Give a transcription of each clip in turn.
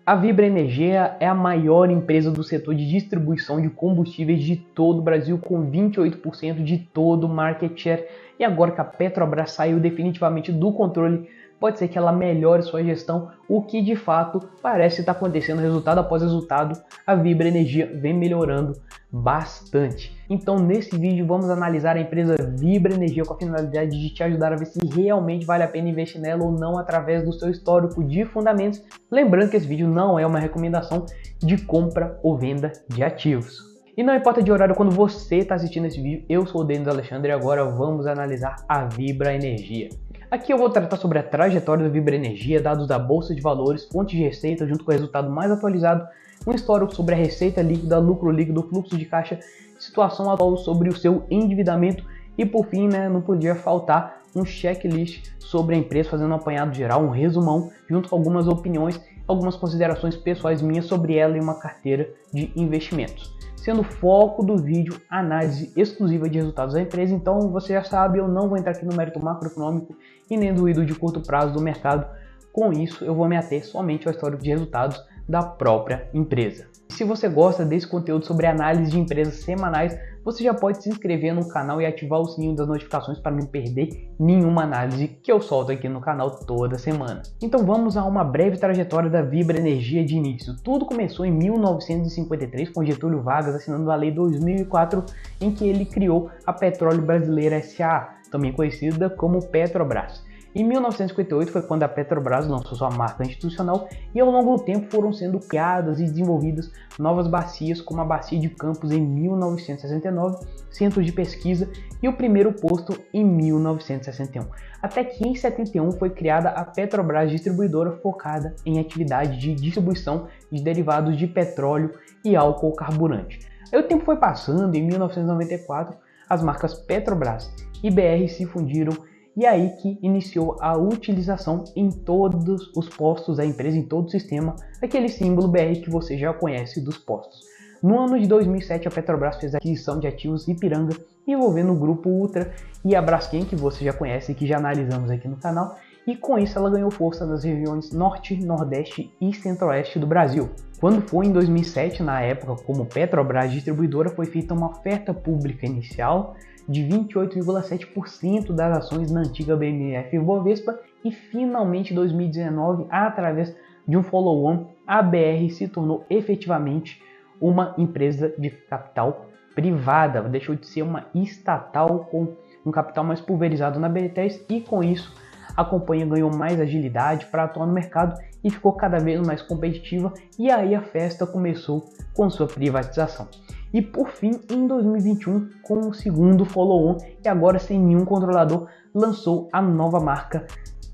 A Vibra Energia é a maior empresa do setor de distribuição de combustíveis de todo o Brasil, com 28% de todo o market share. E agora que a Petrobras saiu definitivamente do controle, pode ser que ela melhore sua gestão, o que de fato parece estar acontecendo. Resultado após resultado, a Vibra Energia vem melhorando bastante. Então nesse vídeo vamos analisar a empresa Vibra Energia com a finalidade de te ajudar a ver se realmente vale a pena investir nela ou não através do seu histórico de fundamentos. Lembrando que esse vídeo não é uma recomendação de compra ou venda de ativos. E não importa de horário quando você está assistindo esse vídeo, eu sou o Denis Alexandre e agora vamos analisar a Vibra Energia. Aqui eu vou tratar sobre a trajetória da Vibra Energia, dados da Bolsa de Valores, fontes de receita junto com o resultado mais atualizado, um histórico sobre a receita líquida, lucro líquido, fluxo de caixa, situação atual sobre o seu endividamento e por fim, não podia faltar um checklist sobre a empresa, fazendo um apanhado geral, um resumão, junto com algumas opiniões, algumas considerações pessoais minhas sobre ela e uma carteira de investimentos. Sendo o foco do vídeo análise exclusiva de resultados da empresa, então você já sabe, eu não vou entrar aqui no mérito macroeconômico e nem do ídolo de curto prazo do mercado. Com isso, eu vou me ater somente ao histórico de resultados da própria empresa. Se você gosta desse conteúdo sobre análise de empresas semanais, você já pode se inscrever no canal e ativar o sininho das notificações para não perder nenhuma análise que eu solto aqui no canal toda semana. Então vamos a uma breve trajetória da Vibra Energia de início. Tudo começou em 1953 com Getúlio Vargas assinando a Lei 2004, em que ele criou a Petróleo Brasileira S.A., também conhecida como Petrobras. Em 1958 foi quando a Petrobras lançou sua marca institucional e ao longo do tempo foram sendo criadas e desenvolvidas novas bacias, como a Bacia de Campos em 1969, centro de pesquisa e o primeiro posto em 1961. Até que em 71 foi criada a Petrobras Distribuidora, focada em atividade de distribuição de derivados de petróleo e álcool carburante. Aí o tempo foi passando e em 1994 as marcas Petrobras e BR se fundiram. E aí que iniciou a utilização em todos os postos da empresa, em todo o sistema, daquele símbolo BR que você já conhece dos postos. No ano de 2007, a Petrobras fez a aquisição de ativos Ipiranga, envolvendo o Grupo Ultra e a Braskem, que você já conhece e que já analisamos aqui no canal, e com isso ela ganhou força nas regiões Norte, Nordeste e Centro-Oeste do Brasil. Quando foi em 2007, na época como Petrobras Distribuidora, foi feita uma oferta pública inicial de 28,7% das ações na antiga BMF Bovespa e finalmente em 2019, através de um follow-on, a BR se tornou efetivamente uma empresa de capital privada, deixou de ser uma estatal com um capital mais pulverizado na B3 e com isso a companhia ganhou mais agilidade para atuar no mercado e ficou cada vez mais competitiva e aí a festa começou com sua privatização. E por fim, em 2021, com o segundo follow-on e agora sem nenhum controlador, lançou a nova marca,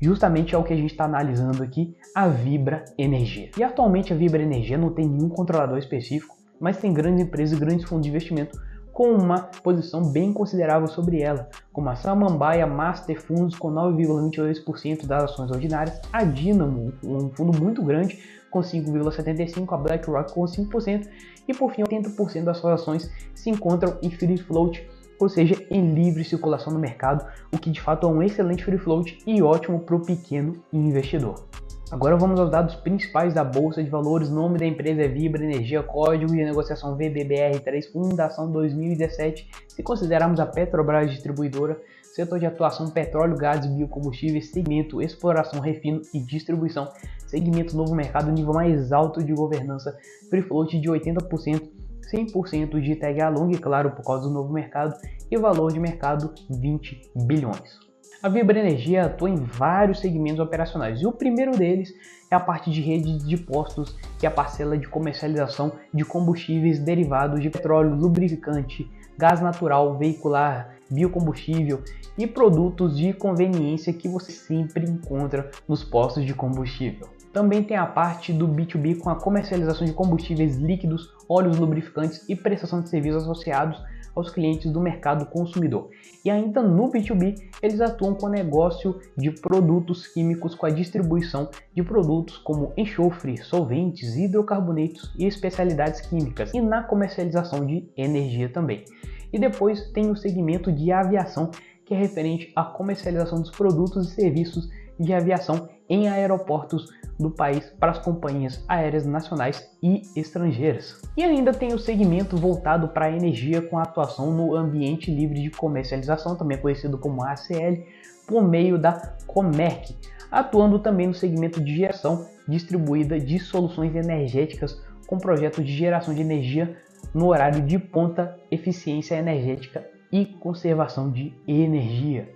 justamente é o que a gente está analisando aqui, a Vibra Energia. E atualmente a Vibra Energia não tem nenhum controlador específico, mas tem grandes empresas e grandes fundos de investimento com uma posição bem considerável sobre ela, como a Samambaia Master Fundos com 9,22% das ações ordinárias, a Dynamo, um fundo muito grande, com 5,75%, a BlackRock com 5%, e por fim 80% das suas ações se encontram em free float, ou seja, em livre circulação no mercado, o que de fato é um excelente free float e ótimo para o pequeno investidor. Agora vamos aos dados principais da Bolsa de Valores. Nome da empresa é Vibra Energia, código de negociação VBBR3, fundação 2017. Se considerarmos a Petrobras Distribuidora, setor de atuação petróleo, gás e biocombustíveis, segmento exploração, refino e distribuição, segmento novo mercado, nível mais alto de governança, free float de 80%, 100% de tag along, claro, por causa do novo mercado, e valor de mercado 20 bilhões. A Vibra Energia atua em vários segmentos operacionais e o primeiro deles é a parte de rede de postos, que é a parcela de comercialização de combustíveis derivados de petróleo, lubrificante, gás natural, veicular, biocombustível e produtos de conveniência que você sempre encontra nos postos de combustível. Também tem a parte do B2B com a comercialização de combustíveis líquidos, óleos lubrificantes e prestação de serviços associados aos clientes do mercado consumidor. E ainda no B2B, eles atuam com o negócio de produtos químicos, com a distribuição de produtos como enxofre, solventes, hidrocarbonetos e especialidades químicas, e na comercialização de energia também. E depois tem o segmento de aviação, que é referente à comercialização dos produtos e serviços de aviação em aeroportos do país para as companhias aéreas nacionais e estrangeiras. E ainda tem o segmento voltado para a energia com a atuação no ambiente livre de comercialização, também conhecido como ACL, por meio da Comerc, atuando também no segmento de geração distribuída de soluções energéticas com projetos de geração de energia no horário de ponta, eficiência energética e conservação de energia.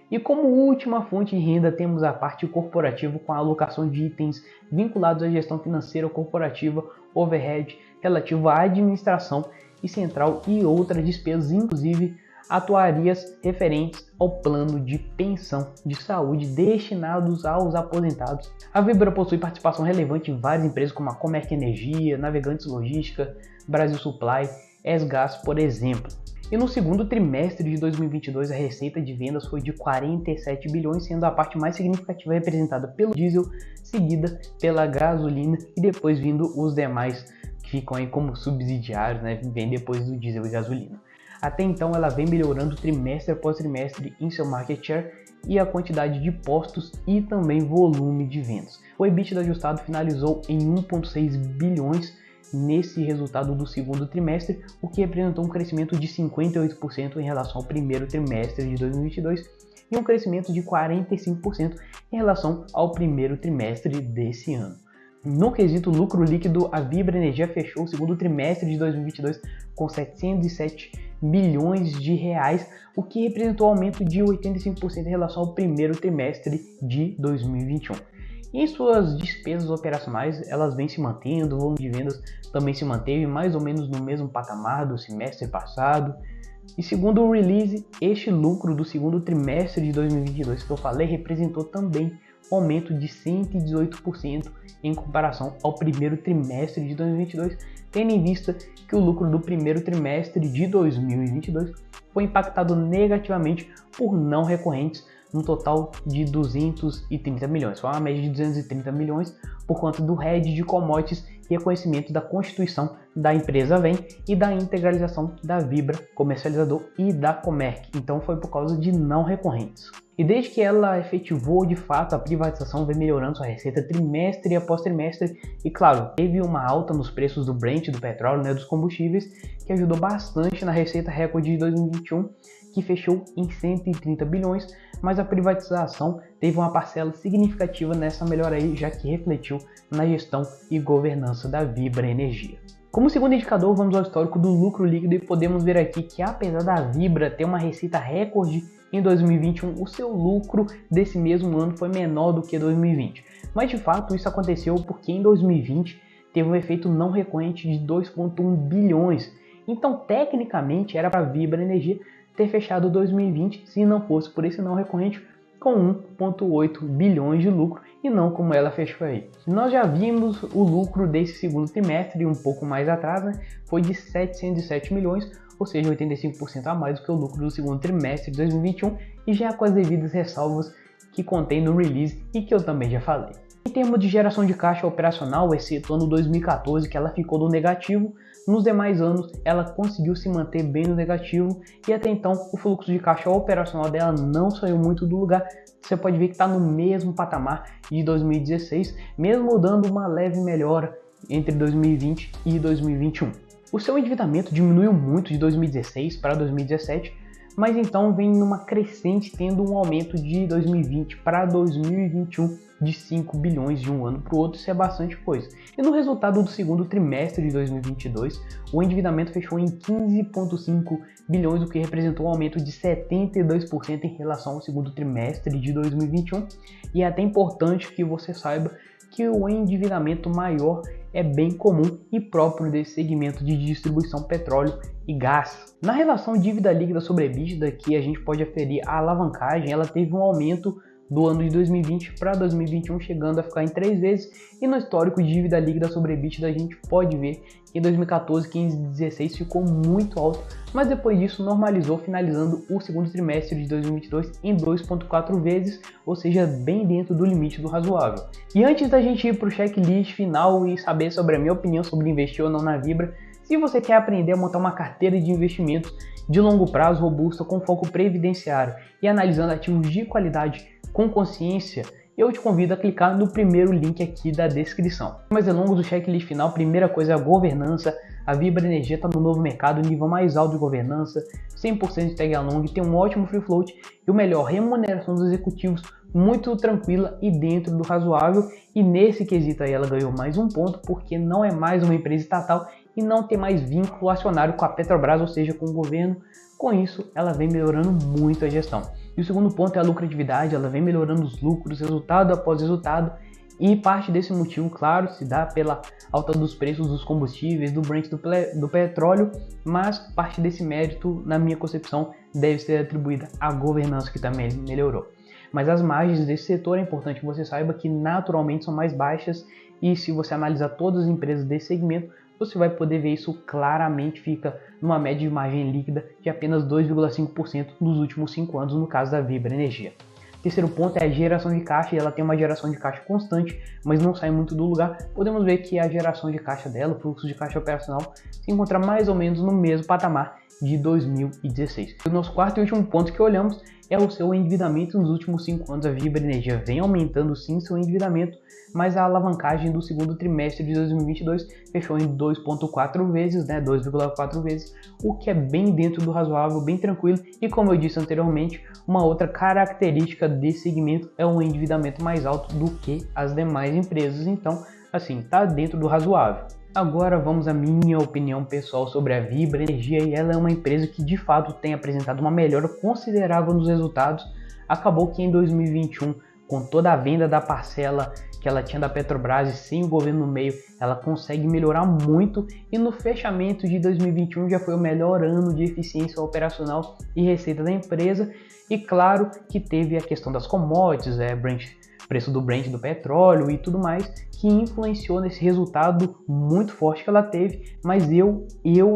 E como última fonte de renda temos a parte corporativa com a alocação de itens vinculados à gestão financeira corporativa, overhead, relativo à administração e central e outras despesas, inclusive atuarias referentes ao plano de pensão de saúde destinados aos aposentados. A Vibra possui participação relevante em várias empresas como a Comerc Energia, Navegantes Logística, Brasil Supply, ESGás, por exemplo. E no segundo trimestre de 2022, a receita de vendas foi de 47 bilhões, sendo a parte mais significativa representada pelo diesel, seguida pela gasolina e depois vindo os demais que ficam aí como subsidiários, né? Vem depois do diesel e gasolina. Até então, ela vem melhorando trimestre após trimestre em seu market share e a quantidade de postos e também volume de vendas. O EBITDA ajustado finalizou em 1,6 bilhões nesse resultado do segundo trimestre, o que representou um crescimento de 58% em relação ao primeiro trimestre de 2022 e um crescimento de 45% em relação ao primeiro trimestre desse ano. No quesito lucro líquido, a Vibra Energia fechou o segundo trimestre de 2022 com 707 bilhões de reais, o que representou um aumento de 85% em relação ao primeiro trimestre de 2021. E suas despesas operacionais, elas vêm se mantendo, o volume de vendas também se manteve mais ou menos no mesmo patamar do semestre passado. E segundo o release, este lucro do segundo trimestre de 2022 que eu falei representou também um aumento de 118% em comparação ao primeiro trimestre de 2022, tendo em vista que o lucro do primeiro trimestre de 2022 foi impactado negativamente por não recorrentes, no total de 230 milhões. Foi uma média de 230 milhões por conta do hedge de commodities e reconhecimento da constituição da empresa VEM e da integralização da Vibra Comercializador e da Comerc. Então foi por causa de não recorrentes. E desde que ela efetivou de fato a privatização, vem melhorando sua receita trimestre após trimestre e claro, teve uma alta nos preços do Brent, do petróleo, dos combustíveis, que ajudou bastante na receita recorde de 2021, que fechou em 130 bilhões, mas a privatização teve uma parcela significativa nessa melhora aí, já que refletiu na gestão e governança da Vibra Energia. Como segundo indicador, vamos ao histórico do lucro líquido e podemos ver aqui que apesar da Vibra ter uma receita recorde em 2021, o seu lucro desse mesmo ano foi menor do que 2020. Mas de fato isso aconteceu porque em 2020 teve um efeito não recorrente de 2,1 bilhões. Então tecnicamente era para a Vibra Energia ter fechado 2020, se não fosse por esse não recorrente, com 1,8 bilhões de lucro e não como ela fechou aí. Nós já vimos o lucro desse segundo trimestre, um pouco mais atrás, foi de 707 milhões, ou seja, 85% a mais do que o lucro do segundo trimestre de 2021 e já com as devidas ressalvas que contém no release e que eu também já falei. Em termos de geração de caixa operacional, exceto o ano 2014 que ela ficou no negativo, nos demais anos ela conseguiu se manter bem no negativo e até então o fluxo de caixa operacional dela não saiu muito do lugar. Você pode ver que está no mesmo patamar de 2016, mesmo dando uma leve melhora entre 2020 e 2021. O seu endividamento diminuiu muito de 2016 para 2017, mas então vem numa crescente, tendo um aumento de 2020 para 2021 de 5 bilhões de um ano para o outro, isso é bastante coisa. E no resultado do segundo trimestre de 2022, o endividamento fechou em 15,5 bilhões, o que representou um aumento de 72% em relação ao segundo trimestre de 2021. E é até importante que você saiba que o endividamento maior é bem comum e próprio desse segmento de distribuição petróleo e gás. Na relação dívida líquida sobre EBITDA, que a gente pode aferir a alavancagem, ela teve um aumento do ano de 2020 para 2021, chegando a ficar em 3 vezes, e no histórico de dívida líquida sobre EBITDA a gente pode ver que em 2014, 15 e 16 ficou muito alto, mas depois disso normalizou, finalizando o segundo trimestre de 2022 em 2,4 vezes, ou seja, bem dentro do limite do razoável. E antes da gente ir para o checklist final e saber sobre a minha opinião sobre investir ou não na Vibra, se você quer aprender a montar uma carteira de investimentos de longo prazo robusta com foco previdenciário e analisando ativos de qualidade com consciência eu te convido a clicar no primeiro link aqui da descrição. Mas ao longo do checklist final, primeira coisa é a governança. A Vibra Energia está no novo mercado, nível mais alto de governança, 100% de tag along, tem um ótimo free float e o melhor, remuneração dos executivos muito tranquila e dentro do razoável. E nesse quesito aí ela ganhou mais um ponto, porque não é mais uma empresa estatal e não tem mais vínculo acionário com a Petrobras, ou seja, com o governo. Com isso, ela vem melhorando muito a gestão. E o segundo ponto é a lucratividade, ela vem melhorando os lucros, resultado após resultado. E parte desse motivo, claro, se dá pela alta dos preços dos combustíveis, do Brent do petróleo, mas parte desse mérito, na minha concepção, deve ser atribuída à governança, que também melhorou. Mas as margens desse setor é importante que você saiba que naturalmente são mais baixas, e se você analisar todas as empresas desse segmento, você vai poder ver isso claramente, fica numa média de margem líquida de apenas 2,5% nos últimos 5 anos, no caso da Vibra Energia. Terceiro ponto é a geração de caixa, e ela tem uma geração de caixa constante, mas não sai muito do lugar. Podemos ver que a geração de caixa dela, o fluxo de caixa operacional, se encontra mais ou menos no mesmo patamar de 2016. O nosso quarto e último ponto que olhamos é o seu endividamento. Nos últimos 5 anos a Vibra Energia vem aumentando sim seu endividamento, mas a alavancagem do segundo trimestre de 2022 fechou em 2,4 vezes, 2,4 vezes, o que é bem dentro do razoável, bem tranquilo. E como eu disse anteriormente, uma outra característica desse segmento é um endividamento mais alto do que as demais empresas, então assim, tá dentro do razoável. Agora vamos à minha opinião pessoal sobre a Vibra Energia, e ela é uma empresa que de fato tem apresentado uma melhora considerável nos resultados. Acabou que em 2021, com toda a venda da parcela que ela tinha da Petrobras e sem o governo no meio, ela consegue melhorar muito, e no fechamento de 2021 já foi o melhor ano de eficiência operacional e receita da empresa. E claro que teve a questão das commodities, preço do Brent do petróleo e tudo mais, que influenciou nesse resultado muito forte que ela teve, mas eu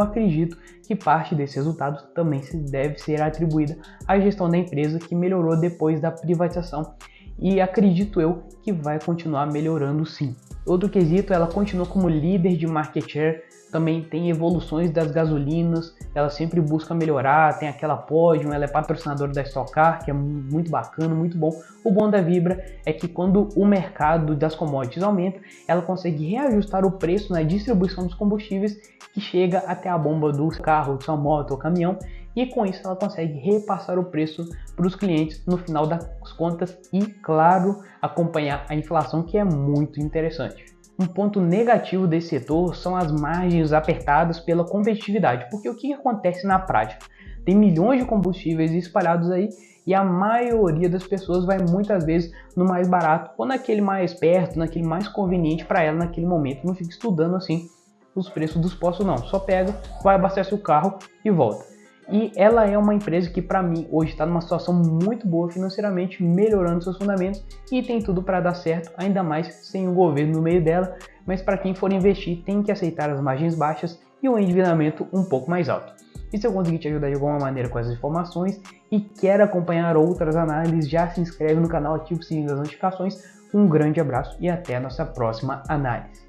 acredito que parte desse resultado também deve ser atribuída à gestão da empresa, que melhorou depois da privatização, e acredito eu que vai continuar melhorando sim. Outro quesito, ela continua como líder de market share, também tem evoluções das gasolinas, ela sempre busca melhorar, tem aquela Podium, ela é patrocinadora da Stock Car, que é muito bacana, muito bom. O bom da Vibra é que quando o mercado das commodities aumenta, ela consegue reajustar o preço na distribuição dos combustíveis, que chega até a bomba do carro, de sua moto ou caminhão, e com isso ela consegue repassar o preço para os clientes no final das contas e, claro, acompanhar a inflação, que é muito interessante. Um ponto negativo desse setor são as margens apertadas pela competitividade, porque o que acontece na prática? Tem milhões de combustíveis espalhados aí, e a maioria das pessoas vai muitas vezes no mais barato ou naquele mais perto, naquele mais conveniente para ela naquele momento. Não fica estudando assim os preços dos postos não, só pega, vai abastecer o carro e volta. E ela é uma empresa que para mim hoje está numa situação muito boa financeiramente, melhorando seus fundamentos, e tem tudo para dar certo, ainda mais sem o governo no meio dela. Mas para quem for investir tem que aceitar as margens baixas e o endividamento um pouco mais alto. E se eu conseguir te ajudar de alguma maneira com essas informações e quer acompanhar outras análises, já se inscreve no canal, ativa o sininho das notificações. Um grande abraço e até a nossa próxima análise.